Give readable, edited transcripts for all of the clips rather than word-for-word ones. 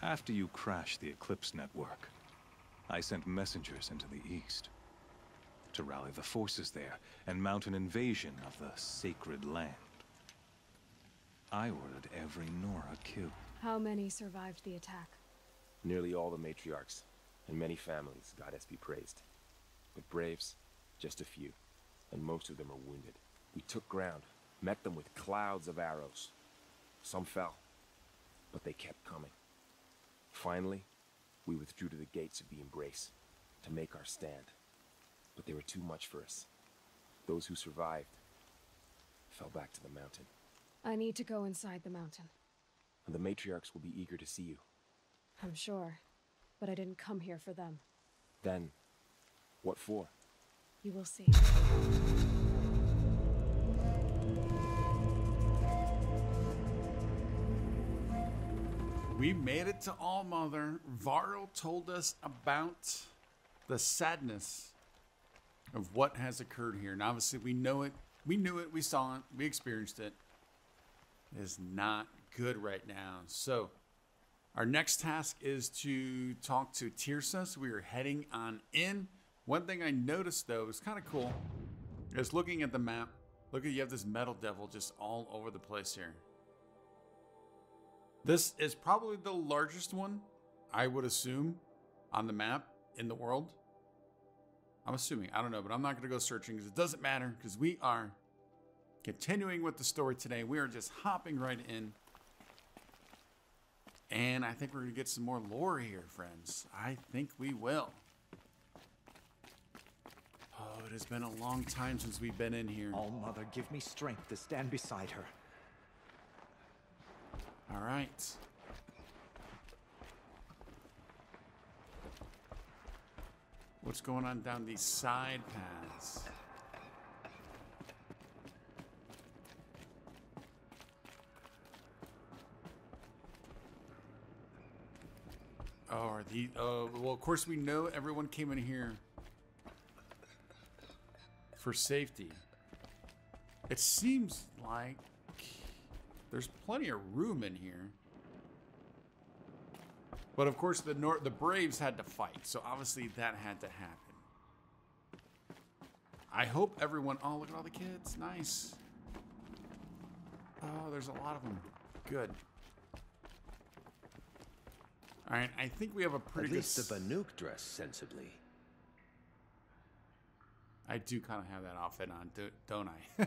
After you crashed the Eclipse network, I sent messengers into the east to rally the forces there and mount an invasion of the sacred land. I ordered every Nora killed. How many survived the attack? Nearly all the matriarchs, and many families, goddess be praised. But braves, just a few, and most of them are wounded. We took ground, met them with clouds of arrows. Some fell, but they kept coming. Finally, we withdrew to the gates of the Embrace to make our stand. But they were too much for us. Those who survived fell back to the mountain. I need to go inside the mountain. And the matriarchs will be eager to see you. I'm sure, but I didn't come here for them. Then, what for? You will see. We made it to Allmother. Varro told us about the sadness of what has occurred here. And obviously we know it. We knew it. We saw it. We experienced it. It is not good right now. So our next task is to talk to Tirsa. So we are heading on in. One thing I noticed, though, is kind of cool, is looking at the map. Look at, you have this metal devil just all over the place here. This is probably the largest one, I would assume, on the map in the world. I'm assuming. I don't know, but I'm not going to go searching because it doesn't matter, because we are continuing with the story today. We are just hopping right in. And I think we're going to get some more lore here, friends. I think we will. Oh, it has been a long time since we've been in here. All Mother, give me strength to stand beside her. All right. What's going on down these side paths? Oh, are the well, of course we know everyone came in here for safety. It seems like there's plenty of room in here. But of course the Braves had to fight, so obviously that had to happen. I hope everyone, oh, look at all the kids, nice. Oh, there's a lot of them, good. All right, I think we have a pretty good... At least the Banuk dress sensibly. I do kind of have that outfit on, don't I?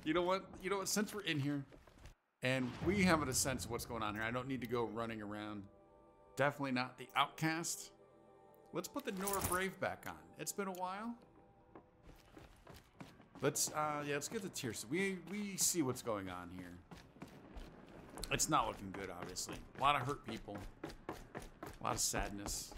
You know what? You know what? Since we're in here, and we have a sense of what's going on here, I don't need to go running around. Definitely not the outcast. Let's put the Nora Brave back on. It's been a while. Let's let's get the Tirsa. We see what's going on here. It's not looking good, obviously. A lot of hurt people. A lot of sadness.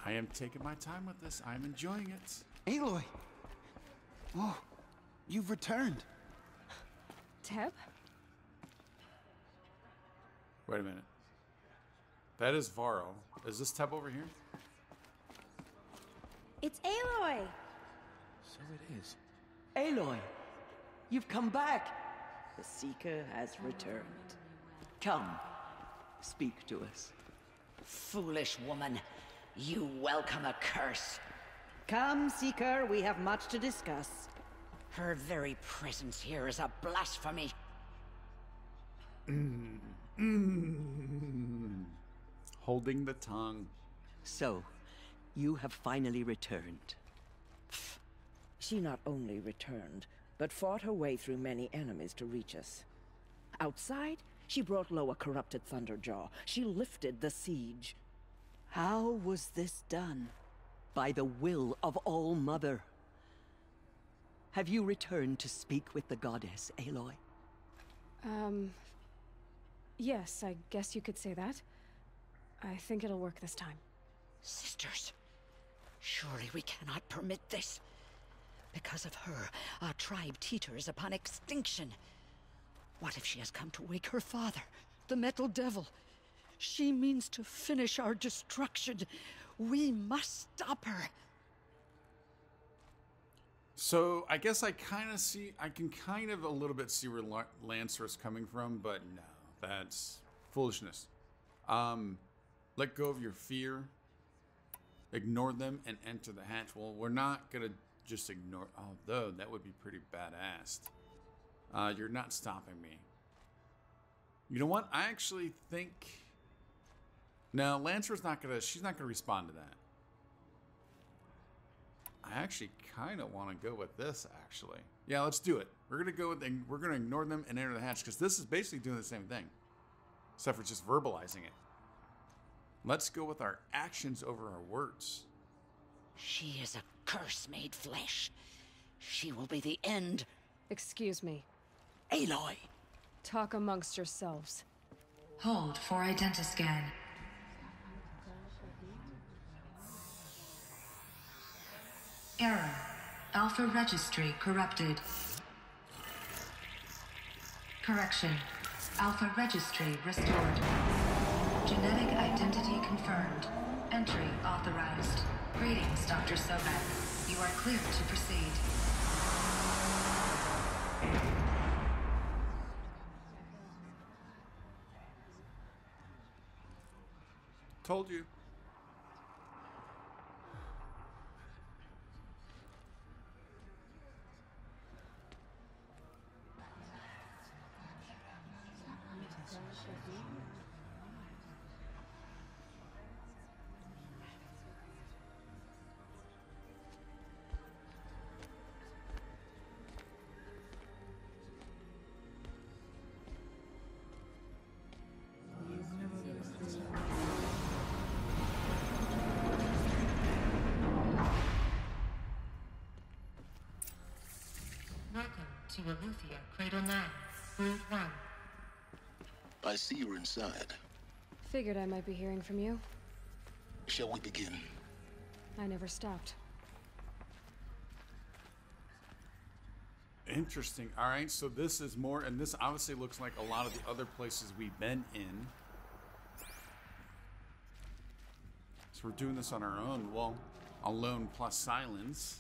I am taking my time with this. I'm enjoying it. Aloy! Oh, you've returned. Teb? Wait a minute. That is Varro. Is this Teb over here? It's Aloy! So it is. Aloy, you've come back. The Seeker has returned. Come, speak to us. Foolish woman, you welcome a curse. Come, Seeker, we have much to discuss. Her very presence here is a blasphemy. Holding the tongue. So, you have finally returned. She not only returned, but fought her way through many enemies to reach us. Outside, she brought low a corrupted Thunderjaw. She lifted the siege. How was this done? By the will of All Mother. Have you returned to speak with the goddess, Aloy? Yes, I guess you could say that. I think it'll work this time. Sisters, surely we cannot permit this. Because of her, our tribe teeters upon extinction. What if she has come to wake her father, the Metal Devil? She means to finish our destruction. We must stop her. So I guess I kind of see, I can kind of a little bit see where Lancer is coming from, but no, that's foolishness. Let go of your fear, ignore them, and enter the hatch. Well, we're not gonna just ignore, although that would be pretty badass. You're not stopping me. You know what? I actually think, no, Lancer's not gonna, she's not gonna respond to that. I actually kind of want to go with this, actually. Yeah, let's do it. We're going to go with, we're going to ignore them and enter the hatch, because this is basically doing the same thing, except for just verbalizing it. Let's go with our actions over our words. She is a curse made flesh. She will be the end. Excuse me. Aloy! Talk amongst yourselves. Hold for identiscan. Error. Alpha registry corrupted. Correction. Alpha registry restored. Genetic identity confirmed. Entry authorized. Greetings, Dr. Sobek. You are clear to proceed. Told you. Welcome to Aletheia, Cradle 9, Route 1. I see you're inside. Figured I might be hearing from you. Shall we begin? I never stopped. Interesting. All right, so this is more, and this obviously looks like a lot of the other places we've been in. So we're doing this on our own. Well, alone plus silence.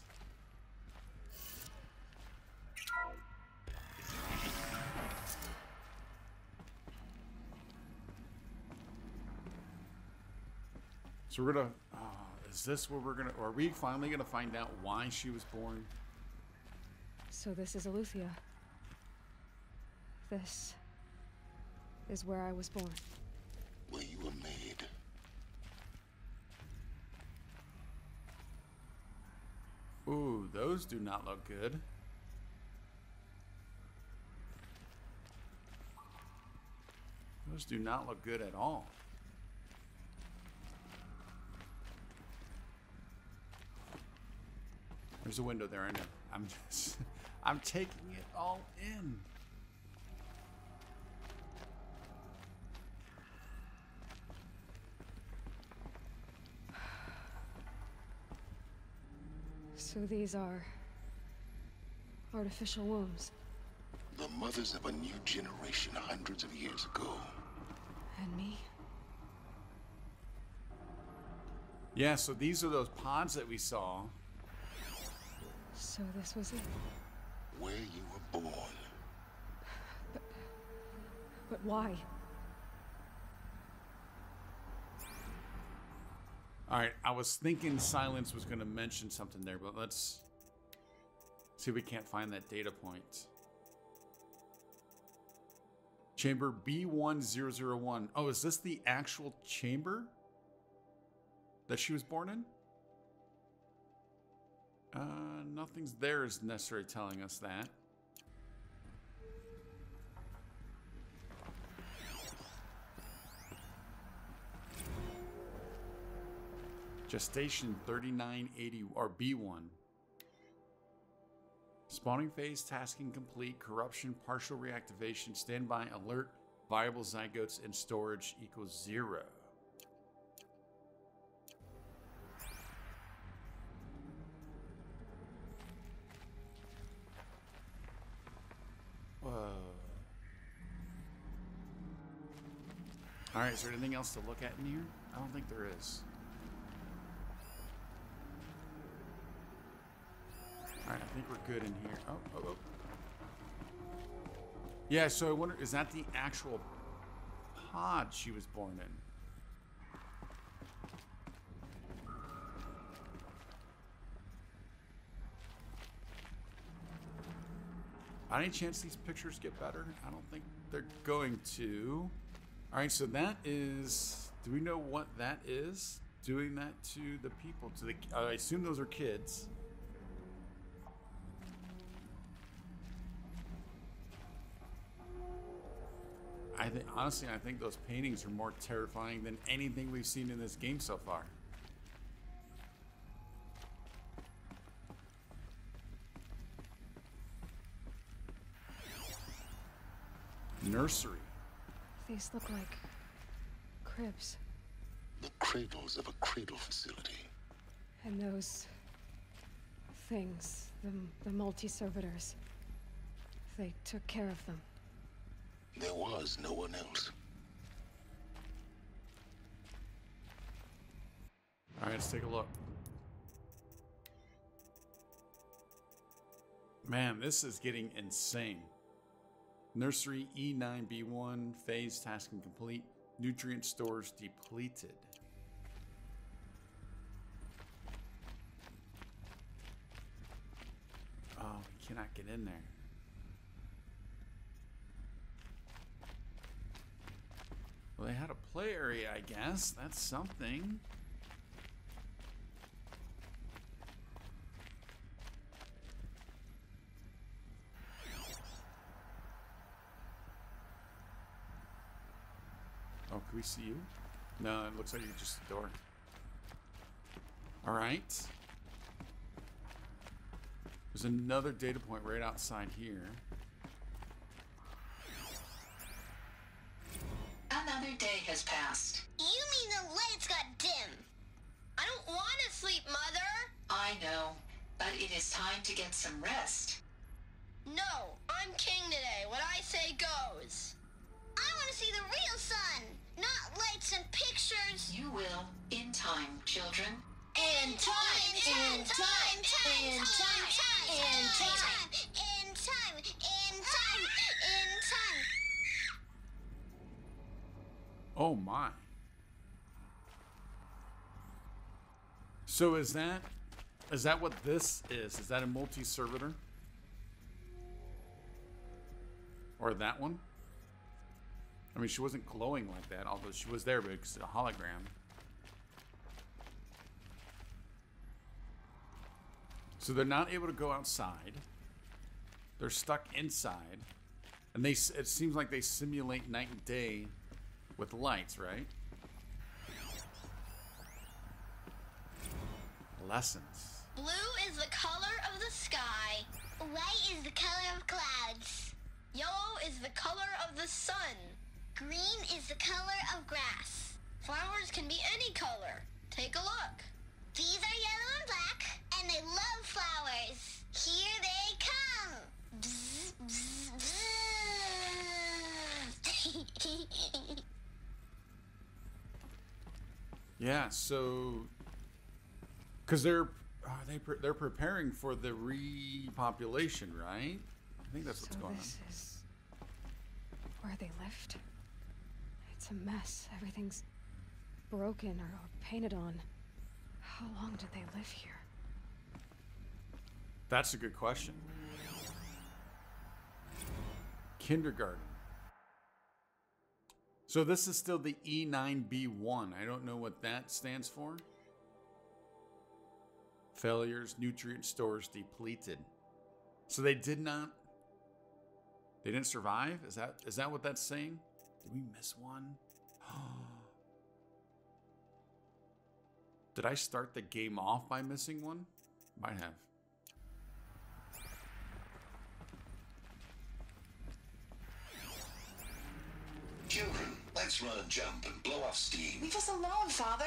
So we're gonna, is this where we're gonna, or are we finally gonna find out why she was born? So this is Aletheia. This is where I was born. Where you were made. Ooh, those do not look good. Those do not look good at all. There's a window there, I know. I'm just, I'm taking it all in. So these are artificial wombs. The mothers of a new generation hundreds of years ago. And me? Yeah, so these are those pods that we saw. So this was it. Where you were born. But why? All right, I was thinking Silence was going to mention something there, but let's see if we can't find that data point. Chamber B1001. Oh, is this the actual chamber that she was born in? Nothing's there is necessarily telling us that. Gestation 3980 or B1. Spawning phase, tasking complete, corruption, partial reactivation, standby, alert, viable zygotes, and storage equals 0. Whoa. Alright, is there anything else to look at in here? I don't think there is. Alright, I think we're good in here. Oh. Yeah, so I wonder, is that the actual pod she was born in? By any chance these pictures get better? I don't think they're going to. Alright, so that is... Do we know what that is? Doing that to the people. To the, I assume those are kids. Honestly, I think those paintings are more terrifying than anything we've seen in this game so far. Nursery. These look like cribs. The cradles of a cradle facility. And those things, the multi-servitors, they took care of them. There was no one else. All right, let's take a look. Man, this is getting insane. Nursery E9B1, phase tasking complete, nutrient stores depleted. Oh, we cannot get in there. Well, they had a play area, I guess. That's something. Oh, can we see you? No, it looks like you're just a door. All right. There's another data point right outside here. Another day has passed. You mean the lights got dim? I don't want to sleep, Mother. I know, but it is time to get some rest. No, I'm king today. What I say goes. I want to see the real sun, not lights and pictures. You will, in time, children. In time, in time, in time, in time, in time, in time, in time, in time. Oh my. So is that what this is? Is that a multi-servitor? Or that one? I mean, she wasn't glowing like that, although she was there because it's a hologram. So they're not able to go outside. They're stuck inside. And it seems like they simulate night and day with lights, right? Lessons. Blue is the color of the sky. White is the color of clouds. Yellow is the color of the sun. Green is the color of grass. Flowers can be any color. Take a look. These are yellow and black, and they love flowers. Here they come. Bzz, bzz, bzz. Yeah, so because they're preparing for the repopulation, right? I think that's what's going on. This is where they lived. It's a mess. Everything's broken or painted on. How long did they live here? That's a good question. Kindergarten. So this is still the E9B1. I don't know what that stands for. Failures, nutrient stores depleted. So they didn't survive? Is that what that's saying? Did we miss one? Did I start the game off by missing one? Might have. Children, let's run and jump and blow off steam. Leave us alone, Father.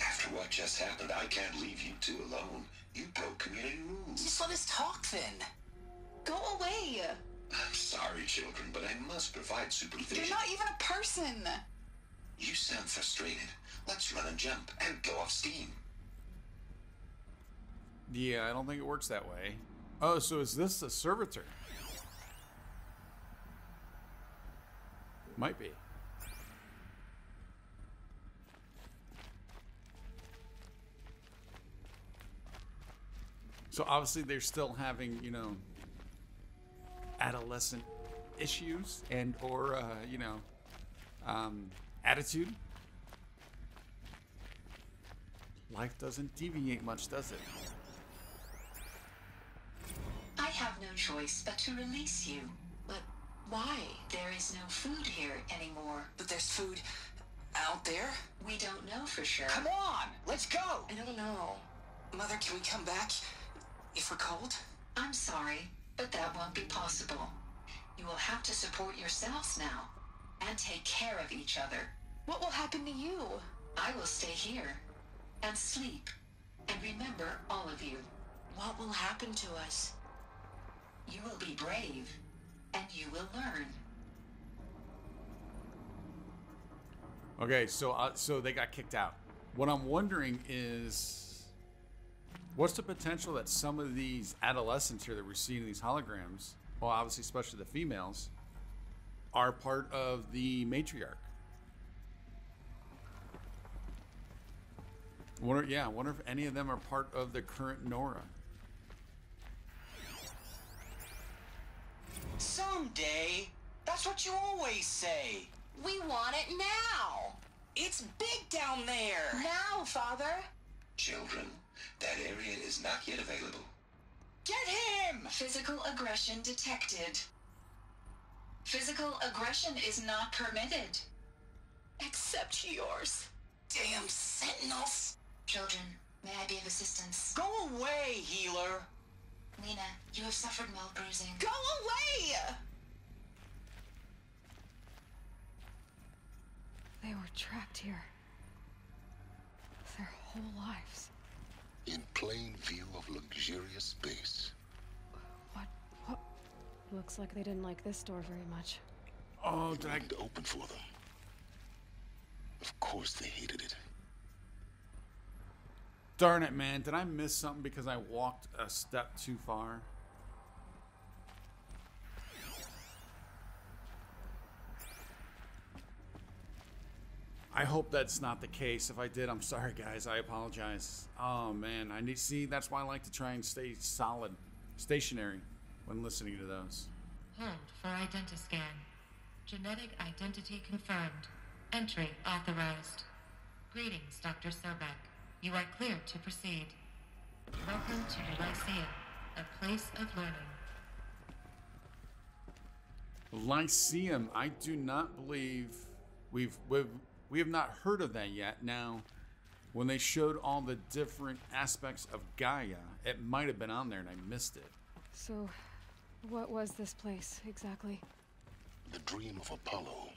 After what just happened, I can't leave you two alone. You broke community rules. Just let us talk then. Go away. I'm sorry, children, but I must provide supervision. You're not even a person. You sound frustrated. Let's run and jump and blow off steam. Yeah, I don't think it works that way. Oh, so is this a servitor? Might be. So obviously they're still having, you know, adolescent issues and or, you know, attitude. Life doesn't deviate much, does it? I have no choice but to release you. But why? There is no food here anymore. But there's food out there? We don't know for sure. Come on, let's go. I don't know. Mother, can we come back if we're cold? I'm sorry, but that won't be possible. You will have to support yourselves now and take care of each other. What will happen to you? I will stay here and sleep and remember all of you. What will happen to us? You will be brave and you will learn. Okay, so they got kicked out. What I'm wondering is, what's the potential that some of these adolescents here that we're seeing in these holograms, well, obviously, especially the females, are part of the matriarch? I wonder if any of them are part of the current Nora. Someday. That's what you always say. We want it now. It's big down there. Now, Father. Children, that area is not yet available. Get him! Physical aggression detected. Physical aggression is not permitted. Except yours. Damn sentinels. Children, may I be of assistance? Go away, healer. Lena, you have suffered mild bruising. Go away! They were trapped here. Their whole lives. In plain view of luxurious space. What? Looks like they didn't like this door very much. Oh, did I open for them? Of course they hated it. Darn it, man. Did I miss something because I walked a step too far? I hope that's not the case. If I did, I'm sorry, guys. I apologize. Oh, man. See, that's why I like to try and stay stationary when listening to those. Hold for identiscan. Genetic identity confirmed. Entry authorized. Greetings, Dr. Sobek. You are clear to proceed. Welcome to Lyceum, a place of learning. Lyceum, I do not believe we have not heard of that yet. Now, when they showed all the different aspects of Gaia, it might have been on there and I missed it. So, what was this place exactly? The dream of Apollo.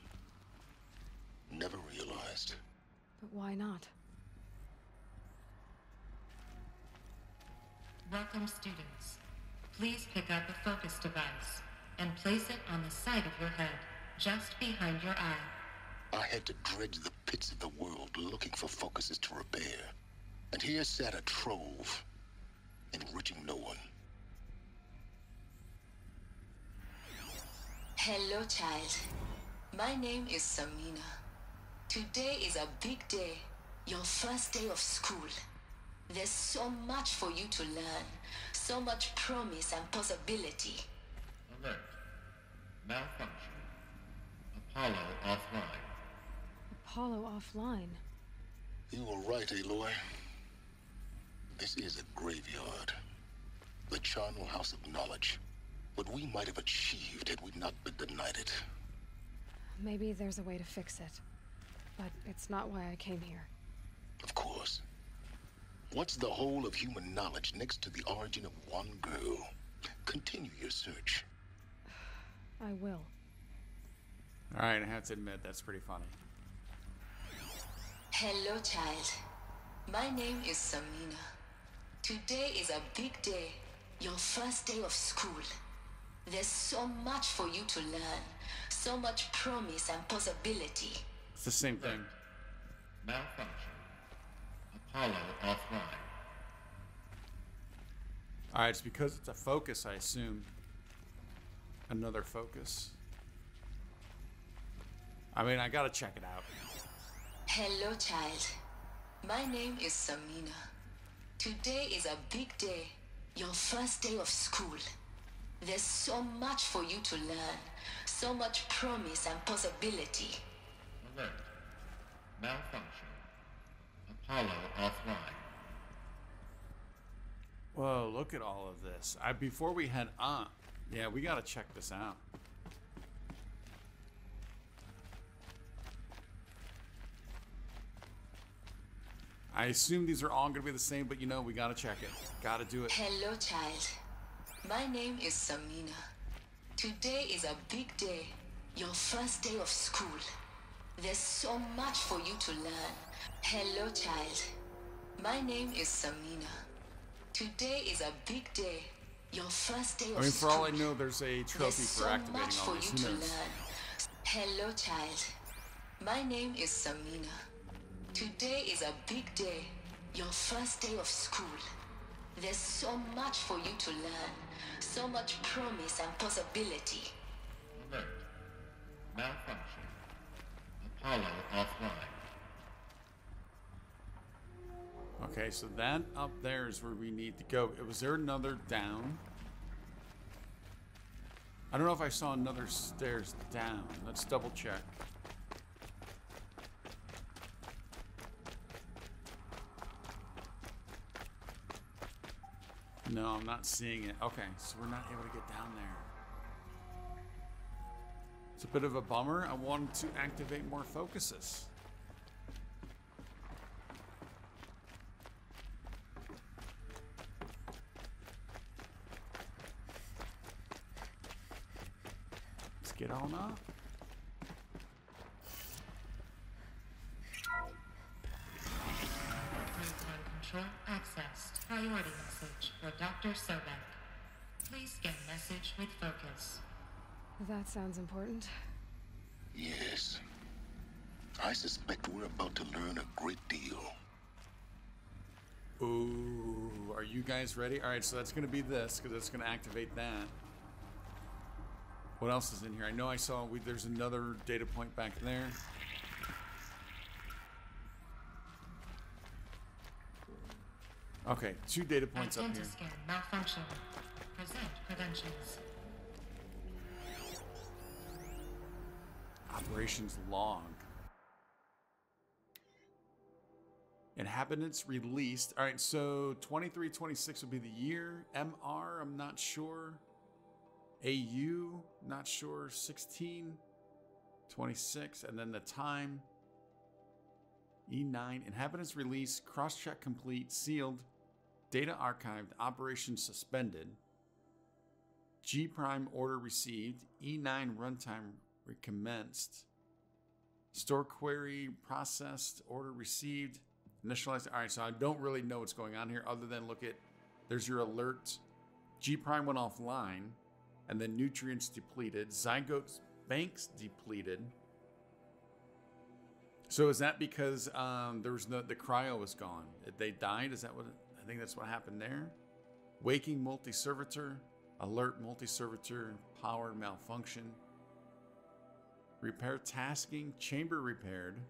Never realized. But why not? Welcome, students. Please pick up a focus device and place it on the side of your head, just behind your eye. I had to dredge the pits of the world looking for focuses to repair. And here sat a trove, enriching no one. Hello, child. My name is Samina. Today is a big day, your first day of school. There's so much for you to learn, so much promise and possibility. Alert. Malfunction. Apollo offline. Apollo offline? You were right, Aloy. This is a graveyard. The charnel house of knowledge. What we might have achieved had we not been denied it. Maybe there's a way to fix it. But it's not why I came here. Of course. What's the whole of human knowledge next to the origin of one girl? Continue your search. I will. Alright, I have to admit, that's pretty funny. Hello, child. My name is Samina. Today is a big day, your first day of school. There's so much for you to learn, so much promise and possibility. It's the same thing. Malfunction. Apollo offline. Alright, it's because it's a focus, I assume. Another focus. I mean, I gotta check it out. Hello, child. My name is Samina. Today is a big day. Your first day of school. There's so much for you to learn. So much promise and possibility. Alert. Malfunction. Apollo offline. Whoa, look at all of this. Before we head up, yeah, we gotta check this out. I assume these are all gonna be the same, but you know, we gotta check it. Gotta do it. Hello, child. My name is Samina. Today is a big day. Your first day of school. There's so much for you to learn. Hello, child. My name is Samina. Today is a big day. Your first day of school. I mean, for all I know, there's a trophy for activating all There's these. so much for Who you to knows? learn. Hello, child. My name is Samina. Today is a big day. Your first day of school. There's so much for you to learn. So much promise and possibility. Alert. Malfunction. Apollo offline. Okay, so that up there is where we need to go. Was there another down? I don't know if I saw another stairs down. Let's double check. No, I'm not seeing it. Okay, so we're not able to get down there. It's a bit of a bummer. I wanted to activate more focuses. Let's get on up. Proton control accessed. Priority message for Dr. Sobek. Please scan message with focus. That sounds important. Yes. I suspect we're about to learn a great deal. Ooh, are you guys ready? All right, so that's going to be this, because it's going to activate that. What else is in here? I know I saw there's another data point back there. Okay, 2 data points up here. Identiscan malfunction. Present credentials. Operations log. Inhabitants released. All right, so 2326 would be the year. MR, I'm not sure. AU, not sure. 1626, and then the time. E9. Inhabitants released. Cross-check complete. Sealed. Data archived. Operation suspended. G prime order received. E9 runtime recommenced. Store query processed. Order received. Initialized. All right, so I don't really know what's going on here other than look at, there's your alert. G prime went offline, and then nutrients depleted. Zygote banks depleted. So is that because there was the cryo was gone? They died? Is that what? I think that's what happened there. Waking multi-servitor. Alert multi-servitor. Power malfunction. Repair tasking. Chamber repaired.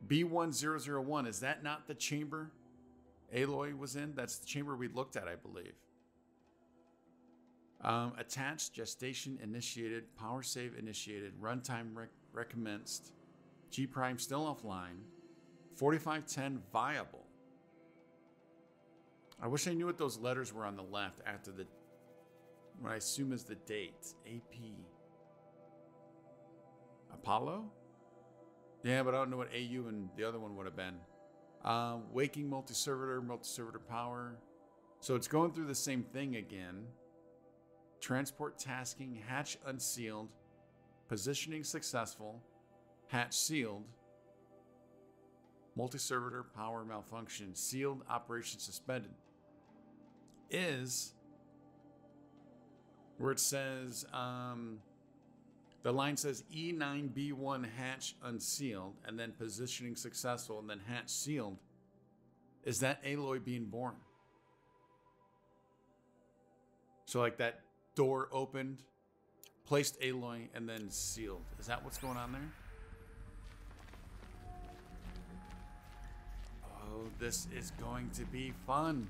B1001. Is that not the chamber Aloy was in? That's the chamber we looked at, I believe. Attached. Gestation initiated. Power save initiated. Runtime recommenced. G prime still offline. 4510 viable. I wish I knew what those letters were on the left after the, what I assume is the date. AP. Apollo? Yeah, but I don't know what AU and the other one would have been. Waking multi-servitor power. So it's going through the same thing again. Transport tasking, hatch unsealed. Positioning successful. Hatch sealed. Multi-servitor power malfunction. Sealed, operation suspended. Is where it says, the line says E9B1 hatch unsealed, and then positioning successful, and then hatch sealed. Is that Aloy being born? So like that door opened, placed Aloy, and then sealed. Is that what's going on there? Oh, this is going to be fun.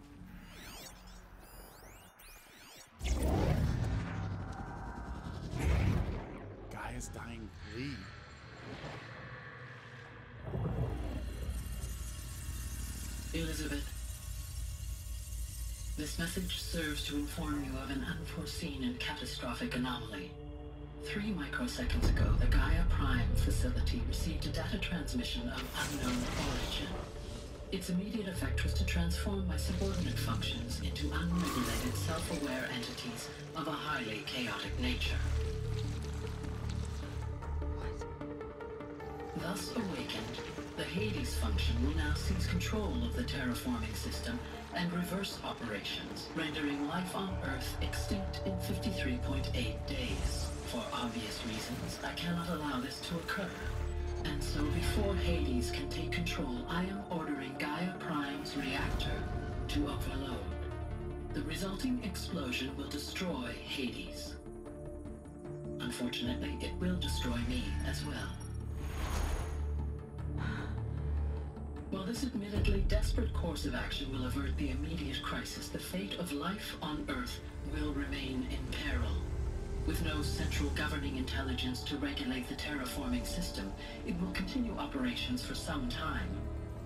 Gaia's dying Plea. Elizabeth, this message serves to inform you of an unforeseen and catastrophic anomaly. 3 microseconds ago, the Gaia Prime facility received a data transmission of unknown origin. Its immediate effect was to transform my subordinate functions into unregulated, self-aware entities of a highly chaotic nature. Thus awakened, the Hades function will now seize control of the terraforming system and reverse operations, rendering life on Earth extinct in 53.8 days. For obvious reasons, I cannot allow this to occur. And so before Hades can take control, I am ordering Gaia Prime's reactor to overload. The resulting explosion will destroy Hades. Unfortunately, it will destroy me as well. While this admittedly desperate course of action will avert the immediate crisis, the fate of life on Earth will remain in peril. With no central governing intelligence to regulate the terraforming system, it will continue operations for some time,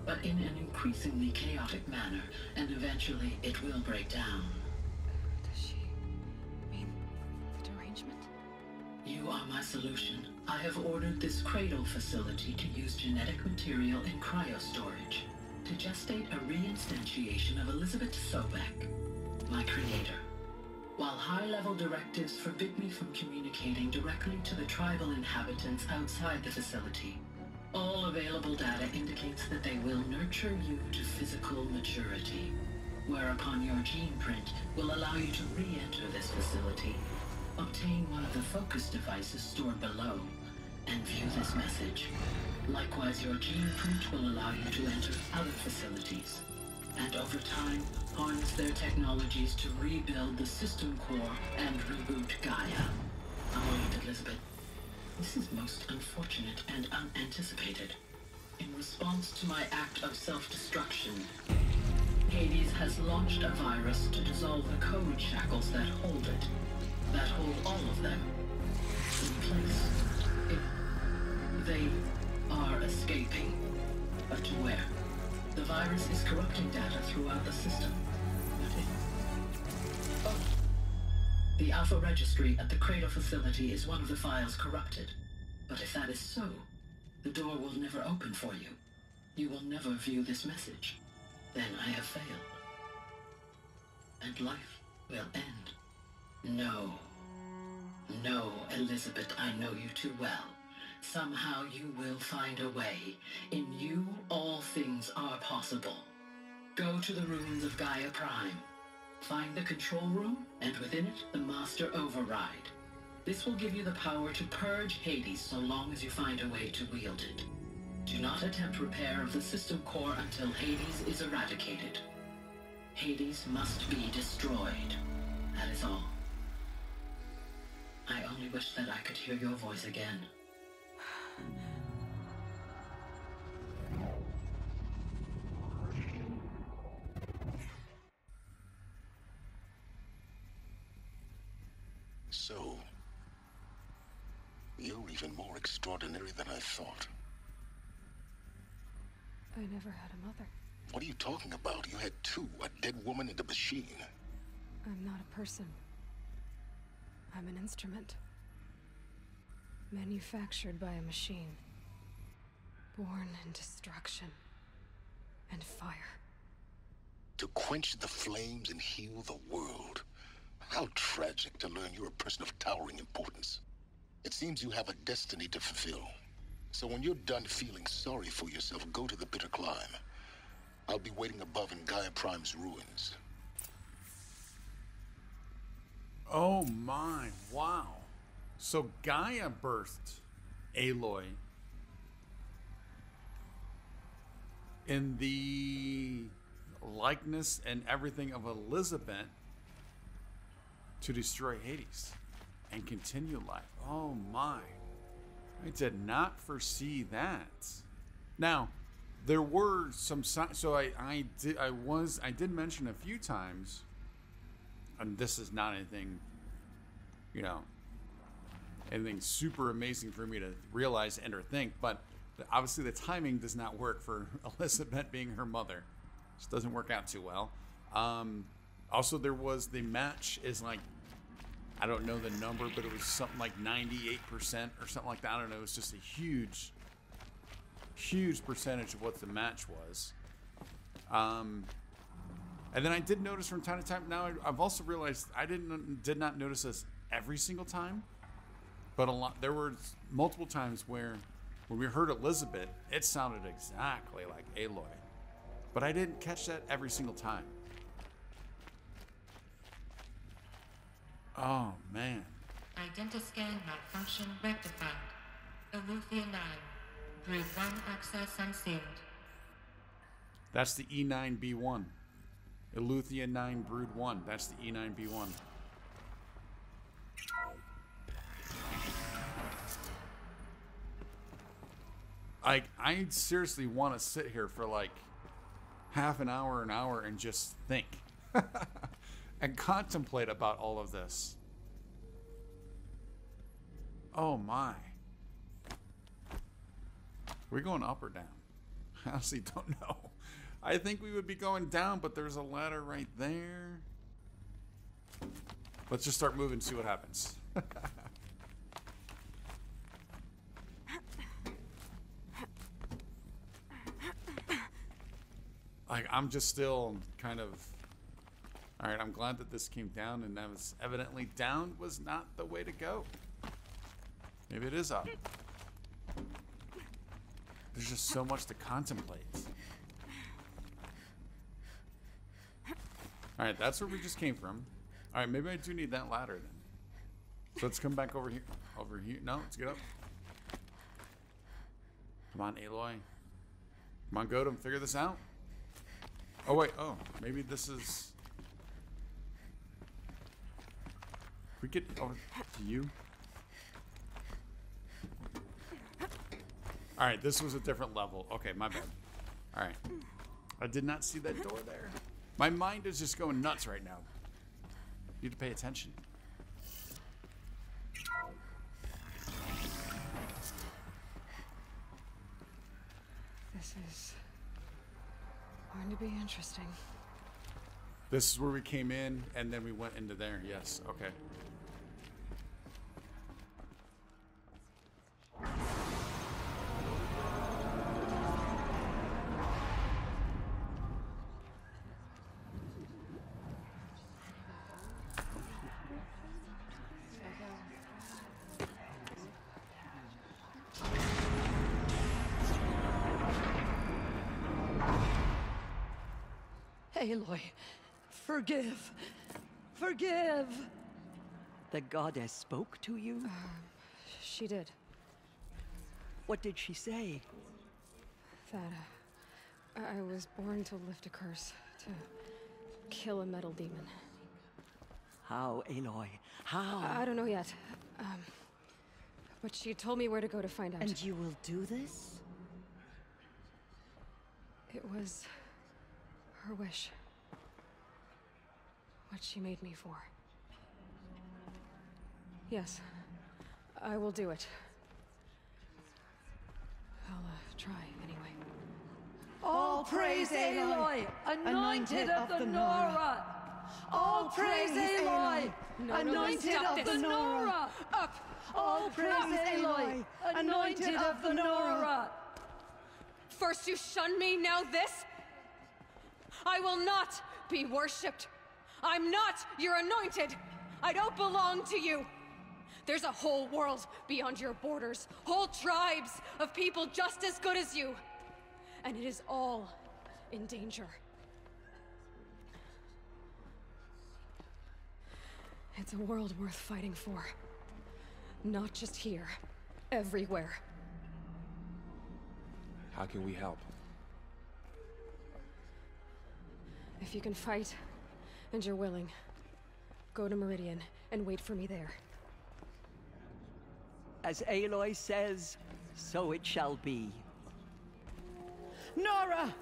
but in an increasingly chaotic manner, and eventually it will break down. Does she mean the derangement? You are my solution. I have ordered this cradle facility to use genetic material in cryostorage to gestate a reinstantiation of Elizabeth Sobek, my creator. While high-level directives forbid me from communicating directly to the tribal inhabitants outside the facility, all available data indicates that they will nurture you to physical maturity, whereupon your gene print will allow you to re-enter this facility, obtain one of the focus devices stored below, and view this message. Likewise, your gene print will allow you to enter other facilities, and over time, harness their technologies to rebuild the system core and reboot Gaia. A moment, Elizabeth. This is most unfortunate and unanticipated. In response to my act of self-destruction, Hades has launched a virus to dissolve the code shackles that hold it, that hold all of them in place. They are escaping, but to where? The virus is corrupting data throughout the system. Oh. The Alpha Registry at the Cradle facility is one of the files corrupted. But if that is so, the door will never open for you. You will never view this message. Then I have failed. And life will end. No. No, Elizabeth, I know you too well. Somehow you will find a way. In you, all things are possible. Go to the ruins of Gaia Prime. Find the control room, and within it, the master override. This will give you the power to purge Hades so long as you find a way to wield it. Do not attempt repair of the system core until Hades is eradicated. Hades must be destroyed. That is all. I only wish that I could hear your voice again. So, you're even more extraordinary than I thought. I never had a mother. What are you talking about? You had two, a dead woman and a machine. I'm not a person. I'm an instrument. Manufactured by a machine. Born in destruction and fire. To quench the flames and heal the world. How tragic to learn you're a person of towering importance. It seems you have a destiny to fulfill. So when you're done feeling sorry for yourself, go to the bitter climb. I'll be waiting above in Gaia Prime's ruins. Oh my, wow. So Gaia birthed Aloy in the likeness and everything of Elizabeth, to destroy Hades and continue life. Oh my. I did not foresee that. Now, there were some signs, so I did mention a few times, and this is not anything, you know, anything super amazing for me to realize and or think, but obviously the timing does not work for Elizabeth being her mother. Just doesn't work out too well. Also, there was the match is like, I don't know the number, but it was something like 98% or something like that. I don't know. It was just a huge percentage of what the match was. And then I did notice from time to time. Now I've also realized I did not notice this every single time, but there were multiple times where when we heard Elizabeth, it sounded exactly like Aloy, but I didn't catch that every single time. Oh, man. Identiscan malfunction rectified. Eleuthia 9. Brood 1 access unsealed. That's the E9B1. Eleuthia 9 Brood 1. That's the E9B1. I seriously want to sit here for like half an hour, and just think. And contemplate about all of this. Oh my. Are we going up or down? I honestly don't know. I think we would be going down, but there's a ladder right there. Let's just start moving and see what happens. I'm just still kind of... Alright, I'm glad that this came down, and that was evidently down was not the way to go. Maybe it is up. There's just so much to contemplate. Alright, that's where we just came from. Alright, maybe I do need that ladder then. So let's come back over here. Over here. No, let's get up. Come on, Aloy. Come on, Godum, figure this out. Oh, wait. Oh, maybe this is... We get over to you. Alright, this was a different level. Okay, my bad. Alright. I did not see that door there. My mind is just going nuts right now. Need to pay attention. This is going to be interesting. This is where we came in, and then we went into there. Yes, okay. Aloy, forgive. Forgive. The goddess spoke to you? She did. What did she say? That I was born to lift a curse, to kill a metal demon. How, Aloy? How? I don't know yet. But she told me where to go to find out. And you will do this? It was her wish. What she made me for. Yes, I will do it. I'll try anyway. All praise Aloy, anointed of the Nora. All praise Aloy, anointed of the Nora. Up! All praise Aloy, anointed of the Nora. First you shun me, now this? I will not be worshipped. I'm not your anointed. I don't belong to you. There's a whole world beyond your borders, whole tribes of people just as good as you. And it is all in danger. It's a world worth fighting for. Not just here, everywhere. How can we help? If you can fight, and you're willing, go to Meridian and wait for me there. As Aloy says, so it shall be. Nora!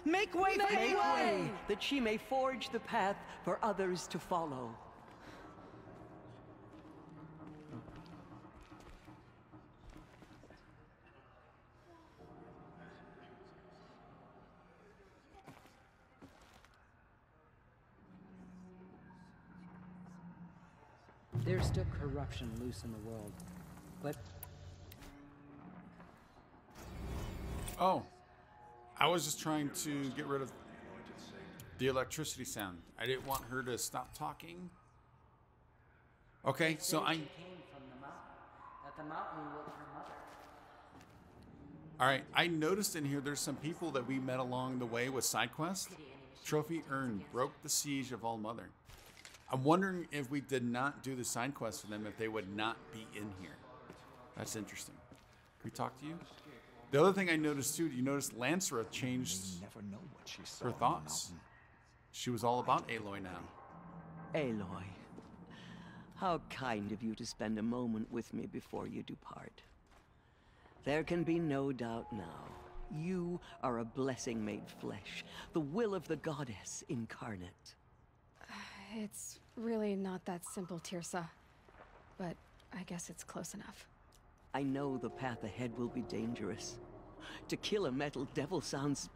Make way for Make Aloy! way, that she may forge the path for others to follow. There's still corruption loose in the world, but... Oh. I was just trying to get rid of the electricity sound. I didn't want her to stop talking. Okay, so I... came from the mountain, that the mountain was her mother. Alright, I noticed in here there's some people that we met along the way with side quests. Trophy earned, broke the siege of All Mother. I'm wondering if we did not do the side quest for them, if they would not be in here. That's interesting. Can we talk to you? The other thing I noticed too, you noticed Lancera changed her thoughts. She was all about Aloy now. Aloy, how kind of you to spend a moment with me before you depart. There can be no doubt now. You are a blessing made flesh, the will of the goddess incarnate. It's really not that simple, Tirsa. But I guess it's close enough. I know the path ahead will be dangerous. To kill a metal devil sounds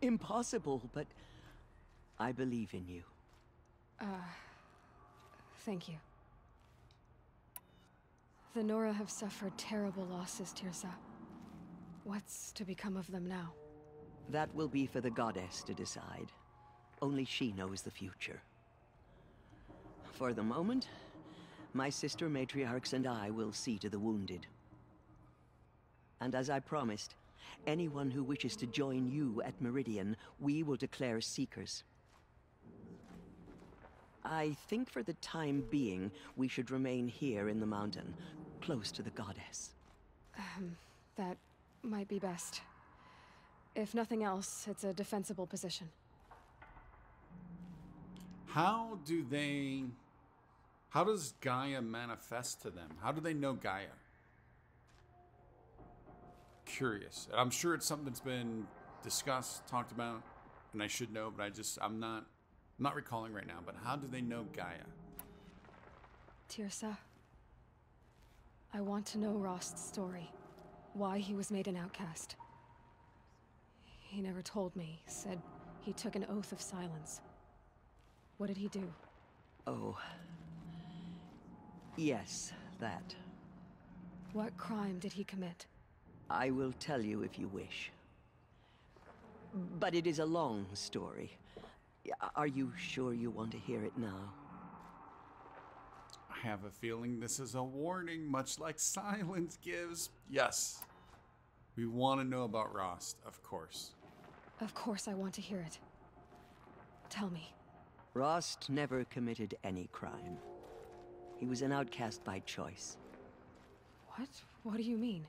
impossible, but I believe in you. Thank you. The Nora have suffered terrible losses, Tirsa. What's to become of them now? That will be for the goddess to decide. Only she knows the future. For the moment, my sister matriarchs and I will see to the wounded. And as I promised, anyone who wishes to join you at Meridian, we will declare seekers. I think for the time being, we should remain here in the mountain, close to the goddess. That might be best. If nothing else, it's a defensible position. How does Gaia manifest to them? How do they know Gaia? Curious. I'm sure it's something that's been discussed, talked about, and I should know, but I'm not recalling right now. But how do they know Gaia? Tirsa, I want to know Rost's story. Why he was made an outcast. He never told me. Said he took an oath of silence. What did he do? Oh. Yes, that. What crime did he commit? I will tell you if you wish. But it is a long story. Are you sure you want to hear it now? I have a feeling this is a warning, much like silence gives. Yes. We want to know about Rost, of course. Of course I want to hear it. Tell me. Rost never committed any crime. He was an outcast by choice. What? What do you mean?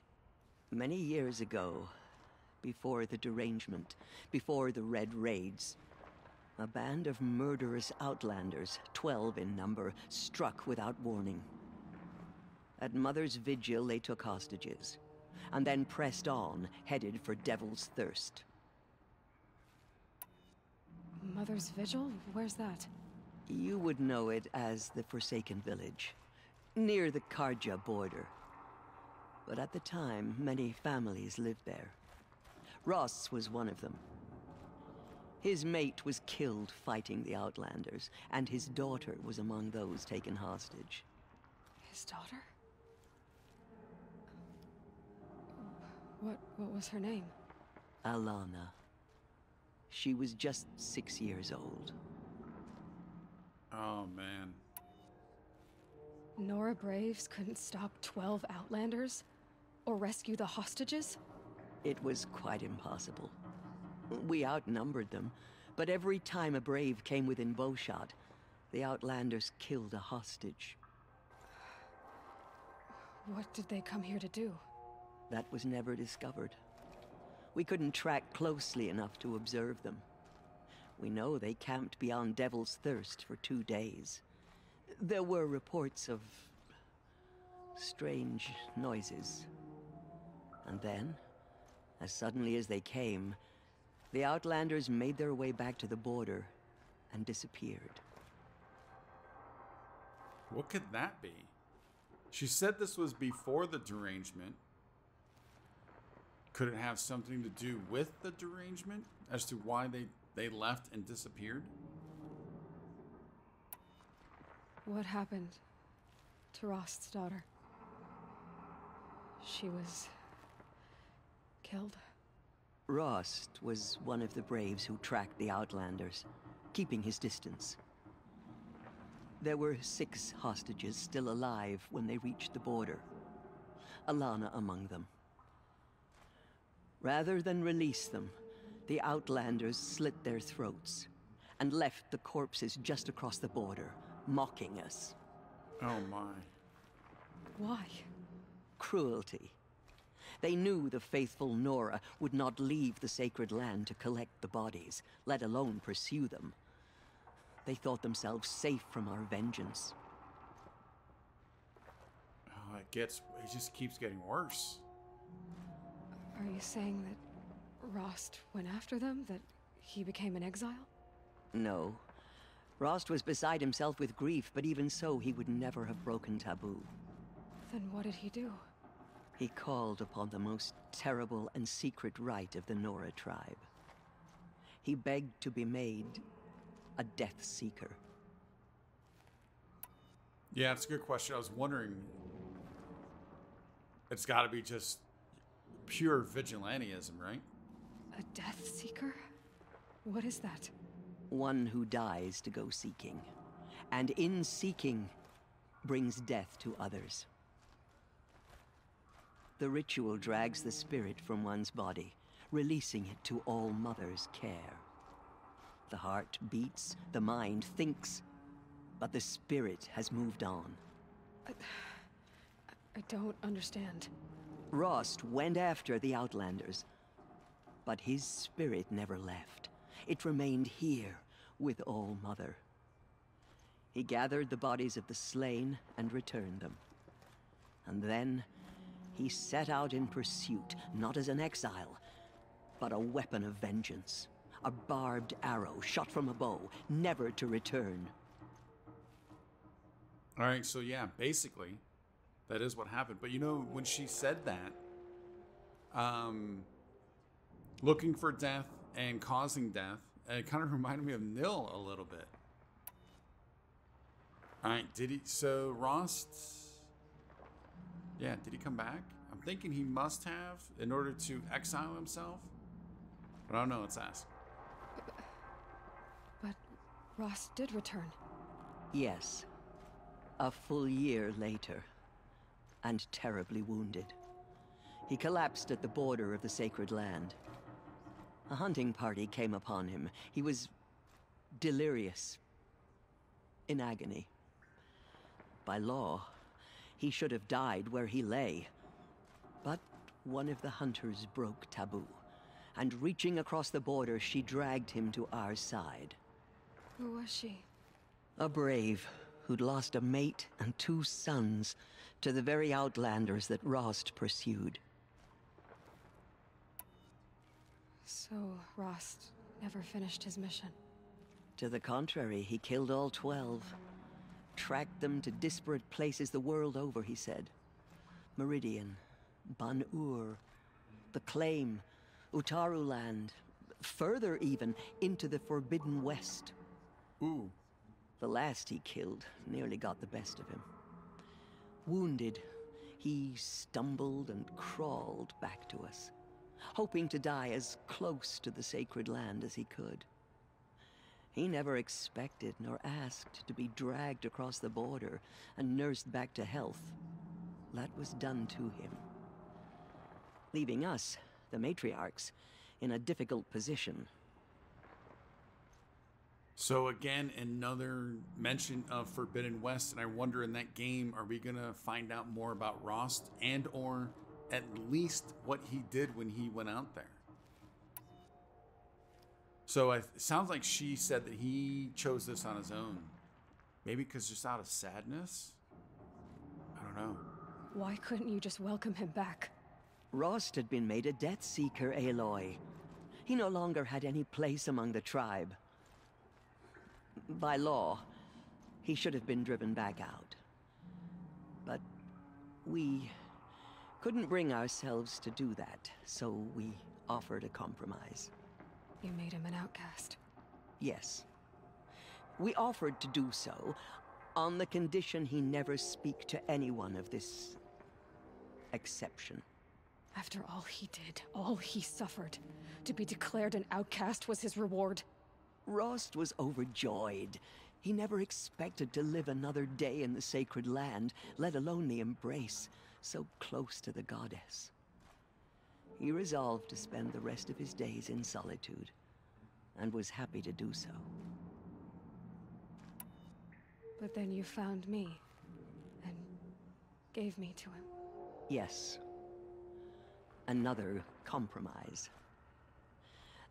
Many years ago, before the derangement, before the Red Raids, a band of murderous outlanders, 12 in number, struck without warning. At Mother's vigil, they took hostages, and then pressed on, headed for Devil's Thirst. Mother's vigil? Where's that? You would know it as the Forsaken Village, near the Karja border. But at the time, many families lived there. Ross was one of them. His mate was killed fighting the Outlanders, and his daughter was among those taken hostage. His daughter? What was her name? Alana. She was just 6 years old. Oh, man. Nora Braves couldn't stop 12 Outlanders? Or rescue the hostages? It was quite impossible. We outnumbered them, but every time a Brave came within bowshot, the Outlanders killed a hostage. What did they come here to do? That was never discovered. We couldn't track closely enough to observe them. We know they camped beyond Devil's Thirst for 2 days. There were reports of strange noises. And then, as suddenly as they came, the Outlanders made their way back to the border and disappeared. What could that be? She said this was before the derangement. Could it have something to do with the derangement as to why they left and disappeared? What happened to Rost's daughter? She was killed. Rost was one of the braves who tracked the Outlanders, keeping his distance. There were 6 hostages still alive when they reached the border, Alana among them. Rather than release them, the Outlanders slit their throats and left the corpses just across the border, mocking us. Oh my. Why? Cruelty. They knew the faithful Nora would not leave the sacred land to collect the bodies, let alone pursue them. They thought themselves safe from our vengeance. Oh, it just keeps getting worse. Are you saying that Rost went after them? That he became an exile? No. Rost was beside himself with grief, but even so, he would never have broken taboo. Then what did he do? He called upon the most terrible and secret rite of the Nora tribe. He begged to be made a Death Seeker. Yeah, it's a good question. I was wondering. It's got to be just pure vigilantism, right? A Death Seeker? What is that? One who dies to go seeking, and in seeking, brings death to others. The ritual drags the spirit from one's body, releasing it to All Mother's care. The heart beats, the mind thinks, but the spirit has moved on. I don't understand. Rost went after the Outlanders, but his spirit never left. It remained here with All Mother. He gathered the bodies of the slain and returned them. And then he set out in pursuit, not as an exile, but a weapon of vengeance. A barbed arrow shot from a bow, never to return. All right, so yeah, basically, that is what happened. But you know, when she said that, looking for death and causing death, it kind of reminded me of Nil a little bit. All right, so Rost, yeah, did he come back? I'm thinking he must have in order to exile himself. But I don't know, let's ask. But Rost did return. Yes. A full year later. And terribly wounded. He collapsed at the border of the sacred land. A hunting party came upon him. He was delirious. In agony. By law, he should have died where he lay. But one of the hunters broke taboo. And reaching across the border, she dragged him to our side. Who was she? A brave who'd lost a mate and 2 sons to the very Outlanders that Rost pursued. So Rost never finished his mission? To the contrary, he killed all 12. Tracked them to disparate places the world over, he said. Meridian, Ban-Ur, the Claim, Utaru Land, further even, into the Forbidden West. Ooh. The last he killed nearly got the best of him. Wounded, he stumbled and crawled back to us, hoping to die as close to the sacred land as he could. He never expected nor asked to be dragged across the border and nursed back to health. That was done to him. Leaving us, the matriarchs, in a difficult position. So again, another mention of Forbidden West, and I wonder in that game, are we gonna find out more about Rost and or at least what he did when he went out there? So it sounds like she said that he chose this on his own. Maybe because just out of sadness? I don't know. Why couldn't you just welcome him back? Rost had been made a Death Seeker, Aloy. He no longer had any place among the tribe. By law, he should have been driven back out. But we couldn't bring ourselves to do that, so we offered a compromise. You made him an outcast. Yes. We offered to do so on the condition he never speak to anyone of this exception. After all he did, all he suffered, to be declared an outcast was his reward. Rost was overjoyed. He never expected to live another day in the sacred land, let alone the embrace, so close to the goddess. He resolved to spend the rest of his days in solitude, and was happy to do so. But then you found me, and gave me to him. Yes. Another compromise.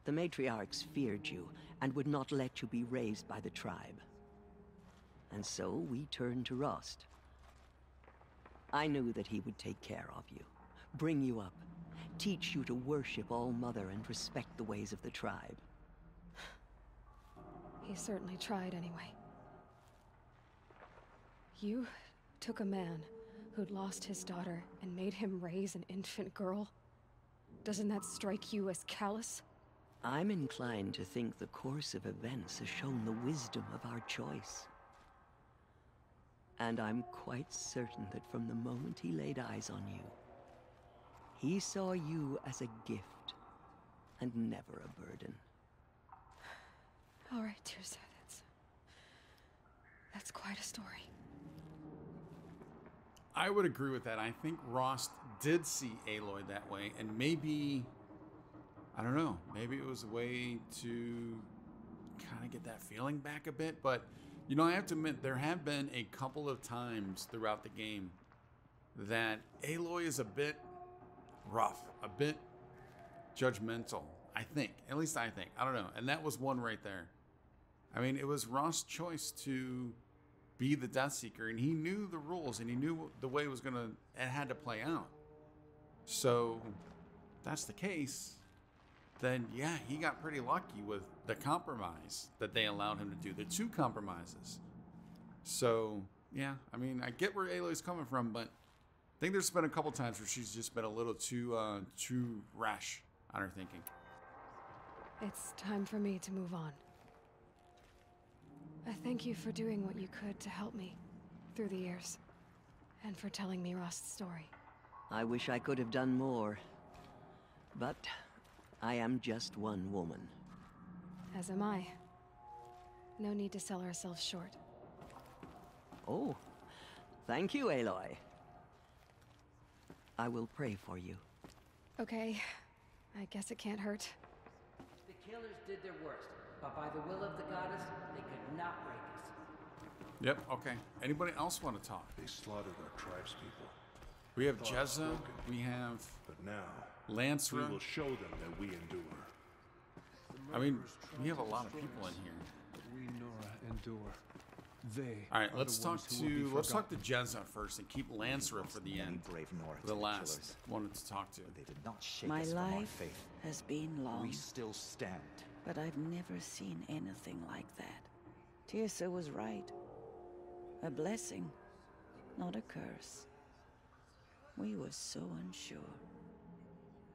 The matriarchs feared you, and would not let you be raised by the tribe. And so we turned to Rost. I knew that he would take care of you, bring you up, teach you to worship All-Mother and respect the ways of the tribe. He certainly tried anyway. You took a man who'd lost his daughter and made him raise an infant girl? Doesn't that strike you as callous? I'm inclined to think the course of events has shown the wisdom of our choice. And I'm quite certain that from the moment he laid eyes on you, he saw you as a gift, and never a burden. All right, Tirza, that's quite a story. I would agree with that. I think Rost did see Aloy that way, and maybe, I don't know, maybe it was a way to kind of get that feeling back a bit. But, you know, I have to admit, there have been a couple of times throughout the game that Aloy is a bit rough, a bit judgmental, I think. At least I think. I don't know. And that was one right there. I mean, it was Rost's choice to be the Death Seeker, and he knew the rules, and he knew the way it had to play out. So, if that's the case, then yeah, he got pretty lucky with the compromise that they allowed him to do, the 2 compromises. So, yeah, I mean, I get where Aloy's coming from, but I think there's been a couple times where she's just been a little too rash on her thinking. It's time for me to move on. I thank you for doing what you could to help me through the years, and for telling me Rost's story. I wish I could have done more, but I am just one woman. As am I. No need to sell ourselves short. Oh, thank you, Aloy. I will pray for you. Okay, I guess it can't hurt. The killers did their worst, but by the will of the goddess, they could not break us. Yep, okay. Anybody else want to talk? They slaughtered our tribespeople. We have Jezza, we have but now Lancera. We will show them that we endure. I mean, we have a lot of people in here. We Nora endure. They. All right, let's talk to Jezza first and keep Lancera for the end. Brave North the last wanted to talk to. They did not shake My us from our life faith. has been long. We still stand. But I've never seen anything like that. Tirsa was right. A blessing, not a curse. We were so unsure.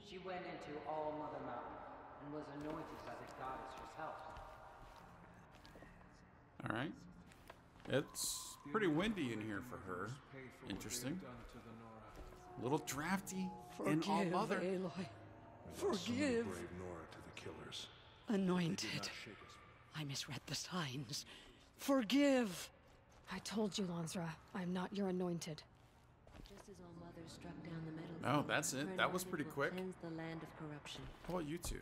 She went into All-Mother Mountain and was anointed by the goddess herself. All right. It's pretty windy in here for her. Interesting. A little drafty in All-Mother. Aloy. Forgive. Brave Nora to the killers. Anointed. I misread the signs. Forgive. I told you, Lancera, I'm not your anointed. Just as All-Mother struck down the metal. Oh, that's it. That was pretty quick. Cleanse the land of corruption. How about you two?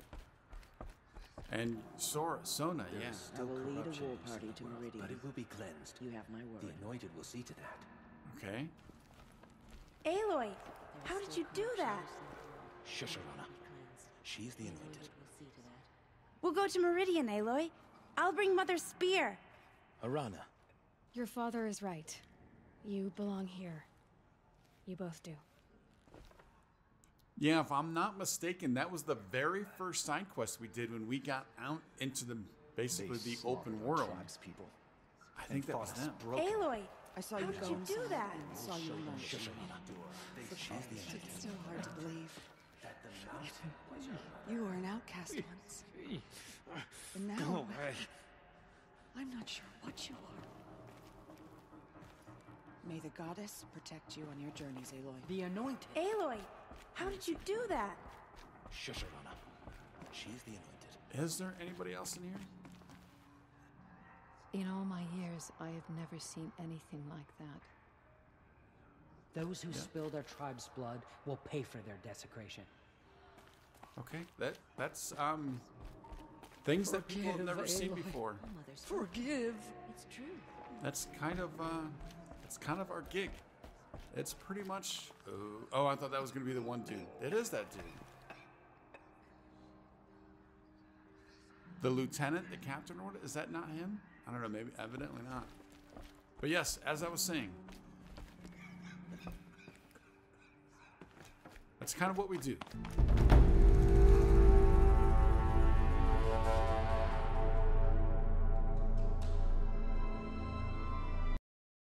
And Sona, yeah. I will lead a war party to Meridian. But it will be cleansed. You have my word. The Anointed will see to that. Okay. Aloy, how did you do that? Shush, Arana. She's the Anointed. We'll go to Meridian, Aloy. I'll bring Mother's spear. Arana, Your father is right. You belong here. You both do. Yeah, if I'm not mistaken, that was the very first side quest we did when we got out into the basically the open world. I think that was them. Aloy, I saw how you did go you do inside that? and saw you alone. It's so hard to believe. You were an outcast once. And now, Go away. I'm not sure what you are. May the goddess protect you on your journeys, Aloy. The anointed. Aloy, how did you do that? Shush her, Anna. She's the anointed. Is there anybody else in here? In all my years, I have never seen anything like that. Those who spill their tribe's blood will pay for their desecration. Okay, that's things that people have never seen Aloy. before. Forgive. It's true. That's kind of our gig. It's pretty much. Oh, I thought that was gonna be the one dude. It is that dude. The lieutenant, the captain, or what? Is that not him? I don't know. Maybe, evidently not. But yes, as I was saying, that's kind of what we do.